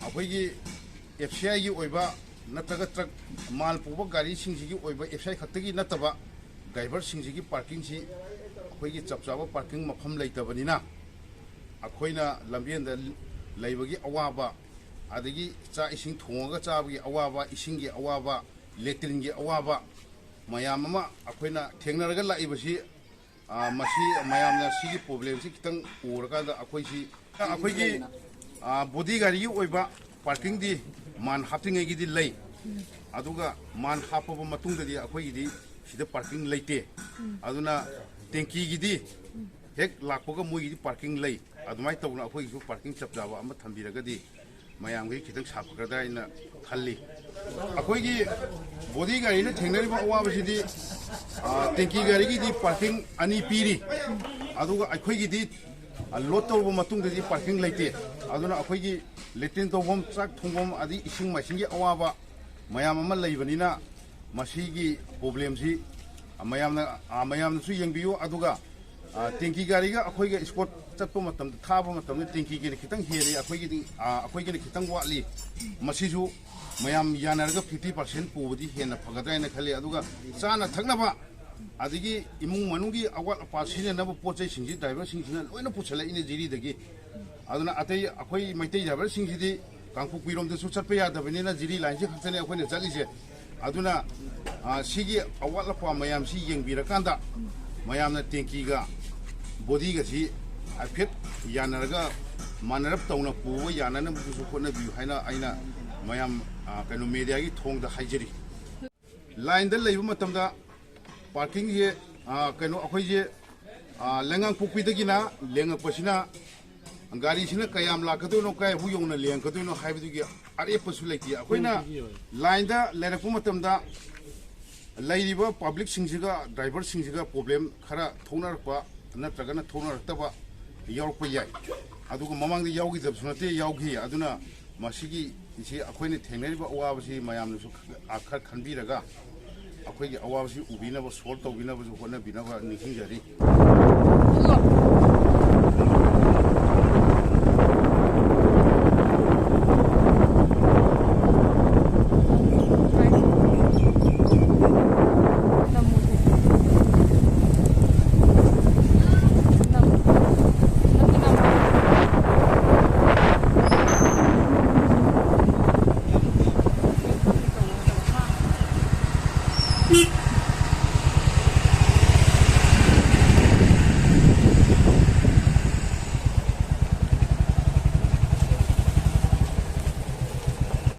ꯑꯩꯈꯣꯏꯒꯤ FCIꯒꯤ ꯑꯣꯏꯕ ꯅꯠꯇ꯭ꯔꯒ ꯇ꯭ꯔꯛ ꯃꯥꯜ ꯄꯨꯕ ꯒꯥꯔꯤꯁꯤꯡꯁꯤꯒꯤ ꯑꯣꯏꯕ FCI ꯈꯛꯇꯒꯤ ꯅꯠꯇꯕ ꯗ꯭ꯔꯥꯏꯚꯔꯁꯤꯡꯁꯤꯒꯤ ꯄꯥꯔꯀꯤꯡꯁꯤ ꯑꯩꯈꯣꯏꯒꯤ ꯆꯞ ꯆꯥꯕ ꯄꯥꯔꯀꯤꯡ ꯃꯐꯝ ꯂꯩꯇꯕꯅꯤꯅ ꯑꯩꯈꯣꯏꯅ ꯂꯝꯕꯦꯟꯗ ꯂꯩꯕꯒꯤ ꯑꯋꯥꯕ ꯑꯗꯒꯤ ꯆꯥꯛ ꯏꯁꯤꯡ ꯊꯣꯡꯉꯒ ꯆꯥꯕꯒꯤ ꯑꯋꯥꯕ ꯏꯁꯤꯡꯒꯤ ꯑꯋꯥꯕ ꯂꯦꯇ꯭ꯔꯤꯟꯒꯤ ꯑꯋꯥꯕ ꯃꯌꯥꯝ ꯑꯃ ꯑꯩꯈꯣꯏꯅ ꯊꯦꯡꯅꯔꯒ ꯂꯥꯛꯏꯕꯁꯤ ꯃꯁꯤ ꯃꯌꯥꯝꯅ ꯁꯤꯒꯤ ꯄ꯭ꯔꯣꯕ꯭ꯂꯦꯝꯁꯤ ꯈꯤꯇꯪ ꯎꯔꯀꯥꯟꯗ ꯑꯩꯈꯣꯏꯒꯤ ꯕꯣꯗꯤ ꯒꯥꯔꯤꯒꯤ ꯑꯣꯏꯕ ꯄꯥꯔꯀꯤꯡꯗꯤ ꯃꯥꯟ ꯍꯥꯞꯇ꯭ꯔꯤꯉꯩꯒꯤꯗꯤ ꯂꯩ ꯑꯗꯨꯒ ꯃꯥꯟ ꯍꯥꯞꯄꯕ ꯃꯇꯨꯡꯗꯗꯤ ꯑꯩꯈꯣꯏꯒꯤꯗꯤ ꯁꯤꯗ ꯄꯥꯔꯀꯤꯡ ꯂꯩꯇꯦ ꯑꯗꯨꯅ ꯇꯦꯡꯀꯤꯒꯤꯗꯤ ꯍꯦꯛ ꯂꯥꯛꯄꯒ ꯃꯣꯏꯒꯤꯗꯤ ꯄꯥꯔꯀꯤꯡ ꯂꯩ ꯑꯗꯨꯃꯥꯏꯅ ꯇꯧꯅ ꯑꯩꯈꯣꯏꯒꯤꯁꯨ ꯄꯥꯔꯀꯤꯡ ꯆꯞ ꯆꯥꯕ ꯑꯃ ꯊꯝꯕꯤꯔꯒꯗꯤ ꯃꯌꯥꯝꯒꯤ ꯈꯤꯇꯪ ꯁꯥꯐꯒꯗ꯭ꯔꯥ ꯍꯥꯏꯅ ꯈꯜꯂꯤ ꯑꯩꯈꯣꯏꯒꯤ ꯕꯣꯗꯤ ꯒꯥꯔꯤꯅ ꯊꯦꯡꯅꯔꯤꯕ ꯑꯋꯥꯕꯁꯤꯗꯤ ꯇꯦꯡꯀꯤ ꯒꯥꯔꯤꯒꯤꯗꯤ ꯄꯥꯔꯀꯤꯡ 2 ꯄꯤꯔꯤ ꯑꯗꯨꯒ ꯑꯩꯈꯣꯏꯒꯤꯗꯤ ꯂꯣꯗ ꯇꯧꯔꯕ ꯃꯇꯨꯡꯗꯗꯤ ꯄꯥꯔꯀꯤꯡ ꯂꯩꯇꯦ ꯑꯗꯨꯅ ꯑꯩꯈꯣꯏꯒꯤ ꯂꯦꯇ꯭ꯔꯤꯟ ꯇꯧꯐꯝ ꯆꯥꯛ ꯊꯣꯡꯐꯝ ꯑꯗꯩ ꯏꯁꯤꯡ ꯃꯥꯏꯁꯤꯡꯒꯤ ꯑꯋꯥꯕ ꯃꯌꯥꯝ ꯑꯃ ꯂꯩꯕꯅꯤꯅ ꯃꯁꯤꯒꯤ ꯄ꯭ꯔꯣꯕ꯭ꯂꯦꯝꯁꯤ ꯃꯌꯥꯝꯅꯁꯨ ꯌꯦꯡꯕꯤꯌꯨ ꯑꯗꯨꯒ ꯇꯦꯡꯀꯤ ꯒꯥꯔꯤꯒ ꯑꯩꯈꯣꯏꯒ ꯁ꯭ꯀꯣꯠ ꯆꯠꯄ ꯃꯇꯝꯗ ꯊꯥꯕ ꯃꯇꯝꯗ ꯇꯦꯡꯀꯤꯒꯤꯅ ꯈꯤꯇꯪ ꯍꯦꯜꯂꯤ ꯑꯩꯈꯣꯏꯒꯤꯅ ꯈꯤꯇꯪ ꯋꯥꯠꯂꯤ ꯃꯁꯤꯁꯨ ꯃꯌꯥꯝ ꯌꯥꯅꯔꯒ 50% ꯄꯨꯕꯗꯤ ꯍꯦꯟꯅ ꯐꯒꯗ꯭ꯔꯥ ꯍꯥꯏꯅ ꯈꯜꯂꯤ ꯑꯗꯨꯒ ꯆꯥꯅ ꯊꯛꯅꯕ ꯑꯗꯒꯤ ꯏꯃꯨꯡ ꯃꯅꯨꯡꯒꯤ ꯑꯋꯥꯠ ꯑꯄꯥ ꯁꯤꯖꯤꯟꯅꯅꯕ ꯄꯣꯠ ꯆꯩꯁꯤꯡꯁꯤ ꯗ꯭ꯔꯥꯏꯚꯔꯁꯤꯡꯁꯤꯅ ꯂꯣꯏꯅ ꯄꯨꯁꯜꯂꯛꯏꯅꯦ ꯖꯤꯔꯤꯗꯒꯤ ꯑꯗꯨꯅ ꯑꯇꯩ ꯑꯩꯈꯣꯏ ꯃꯩꯇꯩ ꯗ꯭ꯔꯥꯏꯚꯔꯁꯤꯡꯁꯤꯗꯤ ꯀꯥꯡꯄꯣꯛꯄꯤꯔꯣꯝꯗꯁꯨ ꯆꯠꯄ ꯌꯥꯗꯕꯅꯤꯅ ꯖꯤꯔꯤ ꯂꯥꯏꯟꯁꯤ ꯈꯛꯇꯅꯦ ꯑꯩꯈꯣꯏꯅ ꯆꯠꯂꯤꯁꯦ ꯑꯗꯨꯅ ꯁꯤꯒꯤ ꯑꯋꯥꯠ ꯑꯄꯥ ꯃꯌꯥꯝꯁꯤ ꯌꯦꯡꯕꯤꯔꯀꯥꯟꯗ ꯃꯌꯥꯝꯅ ꯇꯦꯡꯀꯤꯒ ꯕꯣꯗꯤꯒꯁꯤ ꯍꯥꯏꯐꯦꯠ ꯌꯥꯅꯔꯒ ꯃꯥꯟꯅꯔꯞ ꯇꯧꯅ ꯄꯨꯕ ꯌꯥꯅꯅꯕꯁꯨ ꯍꯣꯠꯅꯕꯤꯌꯨ ꯍꯥꯏꯅ ꯑꯩꯅ ꯃꯌꯥꯝ ꯃꯦꯗꯤꯌꯥꯒꯤ ꯊꯣꯡꯗ ꯍꯥꯏꯖꯔꯤ ꯂꯥꯏꯟꯗ ꯂꯩꯕ ꯃꯇꯝꯗ ꯄꯥꯔꯀꯤꯡꯁꯦ ꯑꯩꯈꯣꯏꯁꯦ ꯂꯩꯉꯥꯡꯄꯣꯛꯄꯤꯗꯒꯤꯅ ꯂꯦꯡꯉꯛꯄꯁꯤꯅ ꯒꯥꯔꯤꯁꯤꯅ ꯀꯌꯥꯝ ꯂꯥꯛꯀꯗꯣꯏꯅꯣ ꯀꯌꯥꯐꯥꯎ ꯌꯧꯅ ꯂꯦꯡꯒꯗꯣꯏꯅꯣ ꯍꯥꯏꯕꯗꯨꯒꯤ ꯑꯔꯦꯞꯄꯁꯨ ꯂꯩꯇꯦ ꯑꯩꯈꯣꯏꯅ ꯂꯥꯏꯟꯗ ꯂꯩꯔꯛꯄ ꯃꯇꯝꯗ ꯂꯩꯔꯤꯕ ꯄꯥꯕ꯭ꯂꯤꯛꯁꯤꯡꯁꯤꯒ ꯗ꯭ꯔꯥꯏꯚꯔꯁꯤꯡꯁꯤꯒ ꯄ꯭ꯔꯣꯕ꯭ꯂꯦꯝ ꯈꯔ ꯊꯣꯛꯅꯔꯛꯄ ꯅꯠꯇ꯭ꯔꯒꯅ ꯊꯣꯛꯅꯔꯛꯇꯕ ꯌꯥꯎꯔꯛꯄ ꯌꯥꯏ ꯑꯗꯨꯒ ꯃꯃꯥꯡꯗ ꯌꯥꯎꯈꯤꯗꯕꯁꯨ ꯅꯠꯇꯦ ꯌꯥꯎꯈꯤ ꯑꯗꯨꯅ ꯃꯁꯤꯒꯤ ꯑꯩꯈꯣꯏꯅ ꯊꯦꯡꯅꯔꯤꯕ ꯑꯋꯥꯕꯁꯤ ꯃꯌꯥꯝꯅꯁꯨ ꯈꯔ ꯈꯟꯕꯤꯔꯒ ꯑꯩꯈꯣꯏꯒꯤ ꯑꯋꯥꯕꯁꯤ ꯎꯕꯤꯅꯕ ꯁꯣꯜꯕ ꯇꯧꯕꯤꯅꯕꯁꯨ ꯍꯣꯠꯅꯕꯤꯅꯕ ꯅꯤꯡꯁꯤꯡꯖꯔꯤ